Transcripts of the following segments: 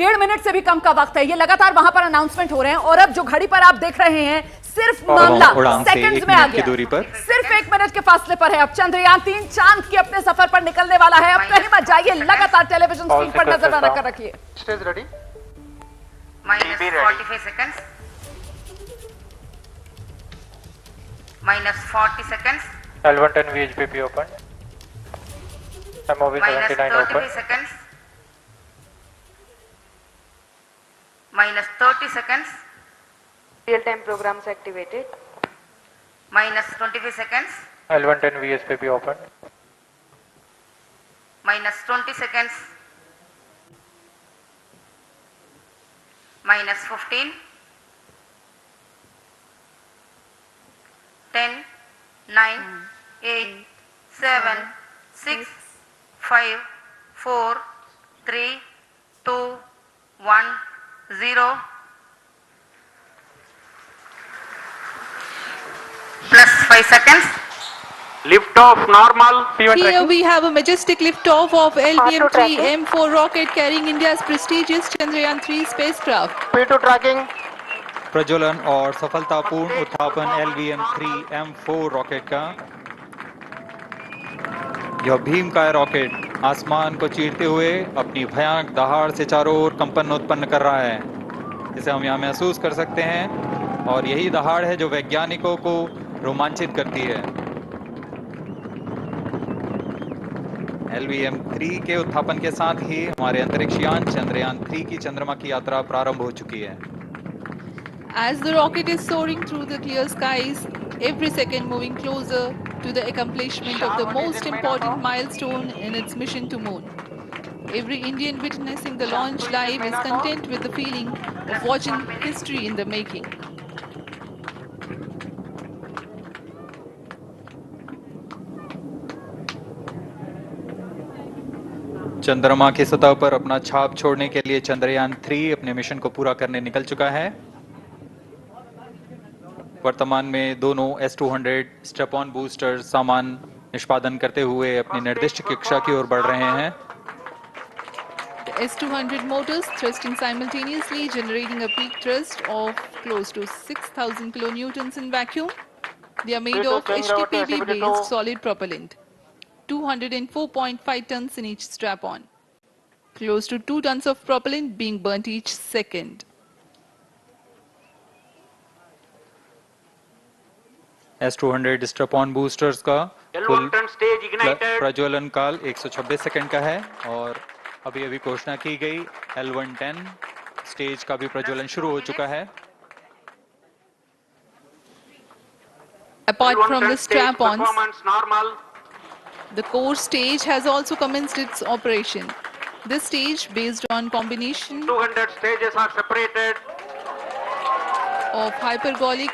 1.5 minute से भी कम का वक्त है। ये लगातार वहां पर अनाउंसमेंट हो रहे हैं और अब जो घड़ी पर आप देख रहे हैं सिर्फ मामला सेकंड्स में आ गया, दूरी पर सिर्फ 1 मिनट के फासले पर है। अब चंद्रयान-3 चांद के अपने सफर पर निकलने वाला है। अब कहीं मत जाइए, लगातार टेलीविजन स्क्रीन पर नजर बनाकर रखिए। Stage ready, -45 seconds, -40 seconds, L110 VHPP open, MOV 79 open, -33 seconds, -30 seconds, real-time programs activated, -25 seconds, L110 VSPP open, -20 seconds, -15, 10, 9, 8, 7, 6, 5, 4, 3, 2, 1, 0. Plus 5 seconds. Lift off normal. Here we have a majestic liftoff of LVM-3 M4 rocket carrying India's prestigious Chandrayaan-3 spacecraft. P2 tracking, प्रज्वलन और सफलतापूर्ण उत्थापन LVM-3 M4 rocket का। यह भीमकाय rocket आसमान को चीरते हुए अपनी भयानक दहाड़ से चारों ओर कंपन उत्पन्न कर रहा है, जिसे हम यहाँ महसूस कर सकते हैं। और यही दहाड़ है जो वैज्ञानिकों को रोमांचित करती है। LVM-3 के उत्थापन के साथ ही हमारे अंतरिक्ष यान चंद्रयान-3 की चंद्रमा की यात्रा प्रारंभ हो चुकी है। As the rocket is soaring through the clear skies, every second moving closer to the accomplishment of the most important milestone in its mission to moon. Every Indian witnessing the launch live is content with the feeling of watching history in the making. चंद्रमा की सतह पर अपना छाप छोड़ने के लिए चंद्रयान-3 अपने मिशन को पूरा करने निकल चुका है। वर्तमान में दोनों S-200 स्टेप ऑन बूस्टर सामान निष्पादन करते हुए अपनी निर्दिष्ट कक्षा की ओर बढ़ रहे हैं। The S-200 motors thrusting simultaneously, generating a peak thrust of close to 6,000 kilonewtons in vacuum. They are made of HTPB-based solid propellant. 204.5 tons in each strap-on. Close to 2 tons of propellant being burnt each second. S-200 strap-on boosters का कुल stage ignited. प्रज्वलन काल 126 second का है और अभी अभी घोषणा की गई L110 स्टेज का भी प्रज्वलन शुरू हो चुका है। Apart from the strap-ons, Performance normal. the core stage has also commenced its operation. This stage, based on combination 200 stages are separated. of hypergolic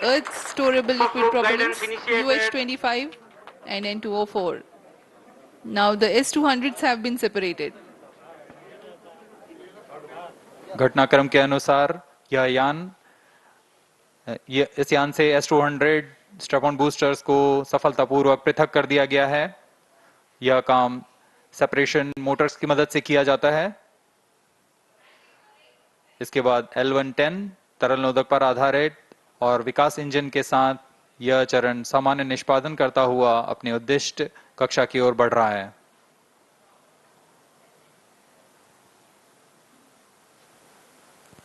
Earth storable liquid propellants UH-25 and N2O4. Now the S-200s have been separated. घटनाक्रम के अनुसार इस यान से S-200 strap-on boosters को सफलतापूर्वक पृथक कर दिया गया है। यह काम सेपरेशन मोटर्स की मदद से किया जाता है। इसके बाद L110 तरल नोदक पर आधारित और विकास इंजन के साथ यह चरण सामान्य निष्पादन करता हुआ अपनी उद्दिष्ट कक्षा की ओर बढ़ रहा है।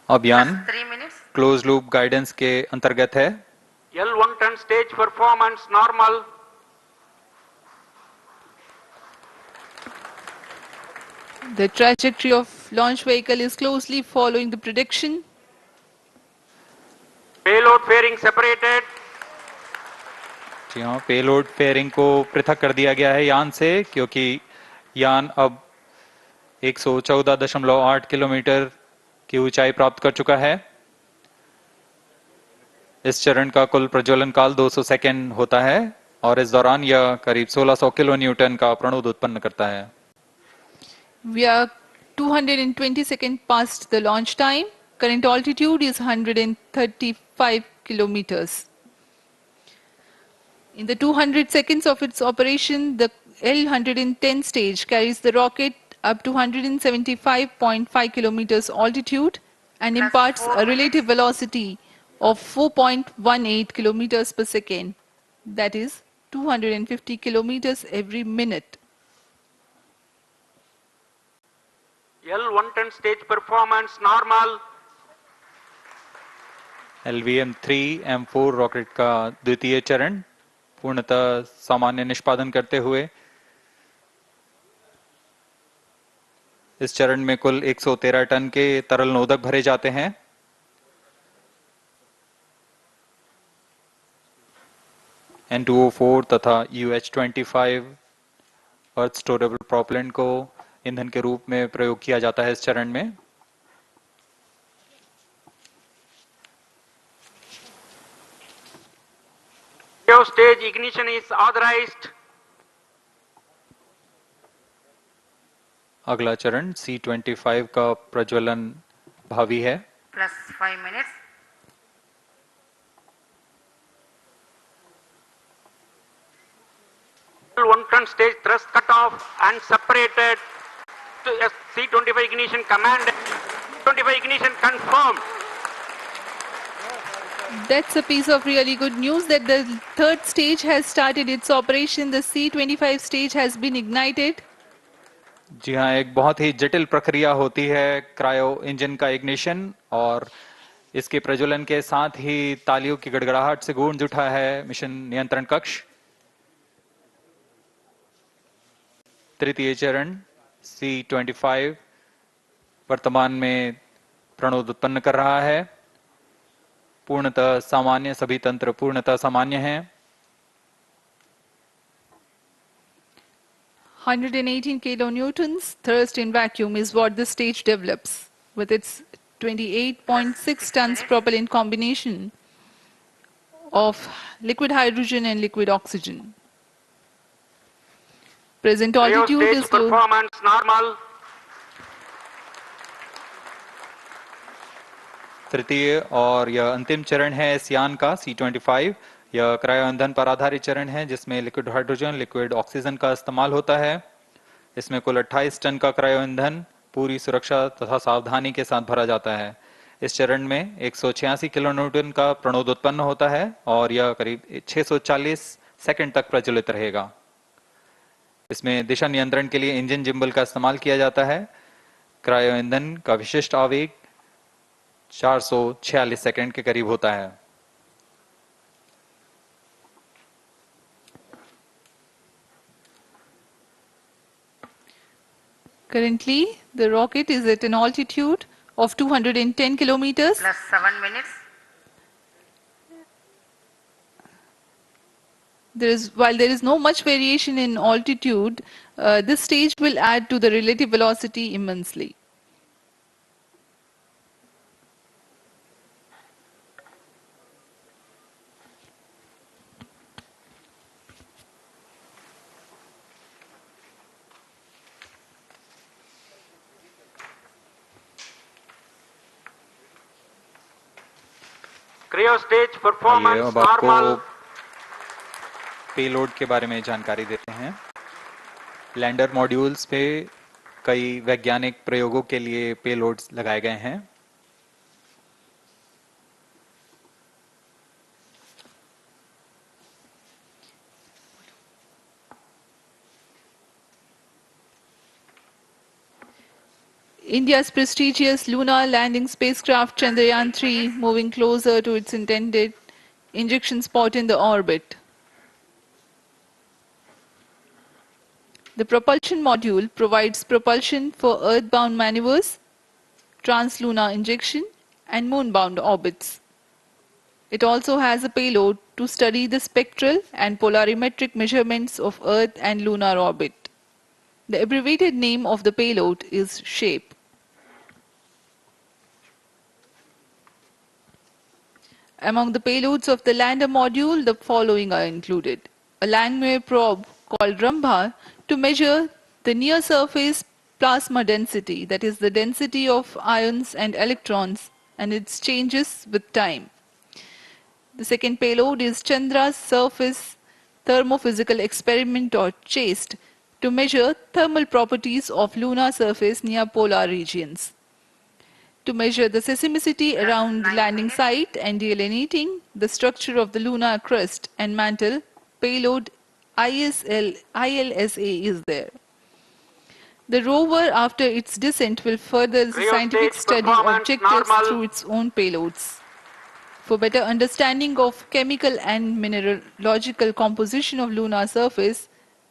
अभियान क्लोज लूप गाइडेंस के अंतर्गत है। L110 stage performance normal. The trajectory of launch vehicle is closely following the prediction. Payload fairing separated. जी हाँ, पेलोड फेयरिंग को पृथक कर दिया गया है यान से, क्योंकि यान अब 114.8 किलोमीटर की ऊंचाई प्राप्त कर चुका है। इस चरण का कुल प्रज्वलन काल 200 सेकेंड होता है और इस दौरान यह करीब 1600 किलो न्यूटन का प्रणुद उत्पन्न करता है। We are 220 seconds past the launch time. Current altitude is 135 kilometers. In the 200 seconds of its operation, the L110 stage carries the rocket up to 175.5 kilometers altitude and Plus imparts 4 a relative velocity of 4.18 kilometers per second, that is 250 kilometers every minute. L110 stage performance normal. LVM-3 M4 rocket का द्वितीय चरण पूर्णतः सामान्य निष्पादन करते हुए इस चरण में कुल 113 टन के तरल नोदक भरे जाते हैं। N2O4 तथा UH-25 अर्थ स्टोरेबल प्रोपेलेंट को ईंधन के रूप में प्रयोग किया जाता है इस चरण में। Stage ignition is authorized. अगला चरण C-25 का प्रज्वलन भावी है। Plus 5 minutes. L110 stage thrust cut off and separated. To C-25 ignition command. 25 ignition confirmed. That's a piece of really good news that the third stage has started its operation. The C-25 stage has been ignited. जी हाँ, एक बहुत ही जटिल प्रक्रिया होती है cryo engine का ignition और इसके प्रज्वलन के साथ ही तालियों की गड़गड़ाहट से गूंज उठा है मिशन नियंत्रण कक्ष। तृतीय चरण C-25 वर्तमान में प्रणोद उत्पन्न कर रहा है। पूर्णतः सामान्य, सभी तंत्र पूर्णतः सामान्य हैं। 118 kilonewtons thrust in vacuum is what the stage develops with its 28.6 tons propellant combination of liquid hydrogen and liquid oxygen. Present altitude Stage is low. performance normal. तृतीय और यह अंतिम चरण है इस यान का C-25। यह क्रायो ईंधन पर आधारित चरण है जिसमें लिक्विड हाइड्रोजन, लिक्विड ऑक्सीजन का इस्तेमाल होता है। इसमें कुल 28 टन का क्रायो ईंधन पूरी सुरक्षा तथा सावधानी के साथ भरा जाता है। इस चरण में 186 किलोन्यूटन का प्रणोद उत्पन्न होता है और यह करीब 640 सेकंड तक प्रज्वलित रहेगा। इसमें दिशा नियंत्रण के लिए इंजन जिम्बल का इस्तेमाल किया जाता है। क्रायो ईंधन का विशिष्ट आवेग 446 सेकंड के करीब होता है। Currently, the rocket is at an altitude of 210 kilometers. Plus 7 minutes. While there is no much variation in altitude, this stage will add to the relative velocity immensely. Cryo stage आइए performance अब आपको normal. Payload के बारे में जानकारी देते हैं। Lander modules पे कई वैज्ञानिक प्रयोगों के लिए पेलोड्स लगाए गए हैं। India's prestigious lunar landing spacecraft Chandrayaan-3 moving closer to its intended injection spot in the orbit. The propulsion module provides propulsion for earthbound maneuvers, translunar injection, and moonbound orbits. It also has a payload to study the spectral and polarimetric measurements of Earth and lunar orbit. The abbreviated name of the payload is SHAPE. Among the payloads of the lander module, the following are included. A Langmuir probe called Rambha to measure the near-surface plasma density, that is the density of ions and electrons, and its changes with time. The second payload is Chandra's Surface Thermophysical Experiment, or CHASTE, to measure thermal properties of lunar surface near polar regions. To measure the seismicity around the landing site and delineating the structure of the lunar crust and mantle, payload ILSA is there. The rover, after its descent, will further the Cryo scientific stage study performance objectives normal. through its own payloads. For better understanding of chemical and mineralogical composition of lunar surface,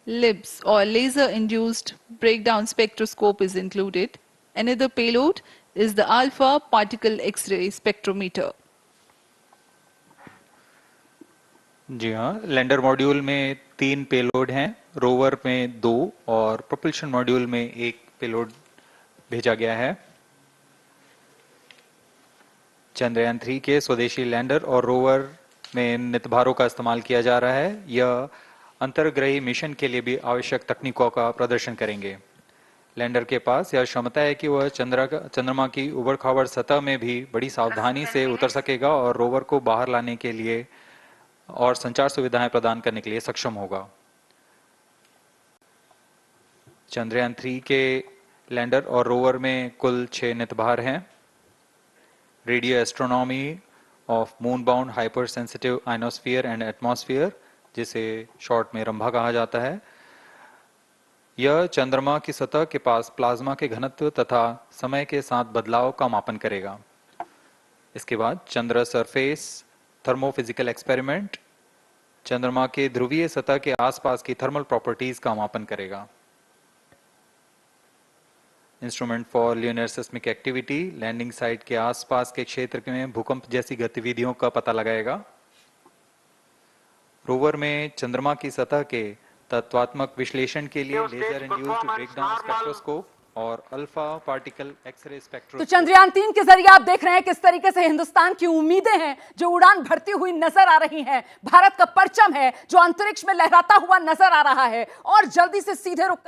LIBS or laser-induced breakdown spectroscope is included. Another payload is the alpha particle X-ray spectrometer. जी हाँ, lander module में 3 payload हैं, rover में 2 और propulsion module में 1 payload भेजा गया है। चंद्रयान 3 के स्वदेशी लैंडर और रोवर में नितभारों का इस्तेमाल किया जा रहा है। यह अंतर्ग्रही मिशन के लिए भी आवश्यक तकनीकों का प्रदर्शन करेंगे। लैंडर के पास यह क्षमता है कि वह चंद्रमा की उबड़-खाबड़ सतह में भी बड़ी सावधानी से उतर सकेगा और रोवर को बाहर लाने के लिए और संचार सुविधाएं प्रदान करने के लिए सक्षम होगा। चंद्रयान 3 के लैंडर और रोवर में कुल 6 नितभार हैं। Radio astronomy of moon bound hyper sensitive ionosphere and atmosphere, जिसे शॉर्ट में रंभा कहा जाता है, यह चंद्रमा की सतह के पास प्लाज्मा के घनत्व तथा समय के साथ बदलाव का मापन करेगा। इसके बाद चंद्र सरफेस थर्मोफिजिकल एक्सपेरिमेंट चंद्रमा के ध्रुवीय सतह के आसपास की थर्मल प्रॉपर्टीज का मापन करेगा। Instrument for lunar seismic activity landing site के आसपास के क्षेत्र में भूकंप जैसी गतिविधियों का पता लगाएगा। रोवर में चंद्रमा की सतह के तत्वात्मक विश्लेषण के लिए लेजर इंड्यूस्ड ब्रेकडाउन स्पेक्ट्रोस्कोप और अल्फा पार्टिकल एक्सरे स्पेक्ट्रोस्कोप। तो चंद्रयान 3 के जरिए आप देख रहे हैं किस तरीके से हिंदुस्तान की उम्मीदें हैं जो उड़ान भरती हुई नजर आ रही हैं। भारत का परचम है जो अंतरिक्ष में लहराता हुआ नजर आ रहा है और जल्दी से सीधे रुख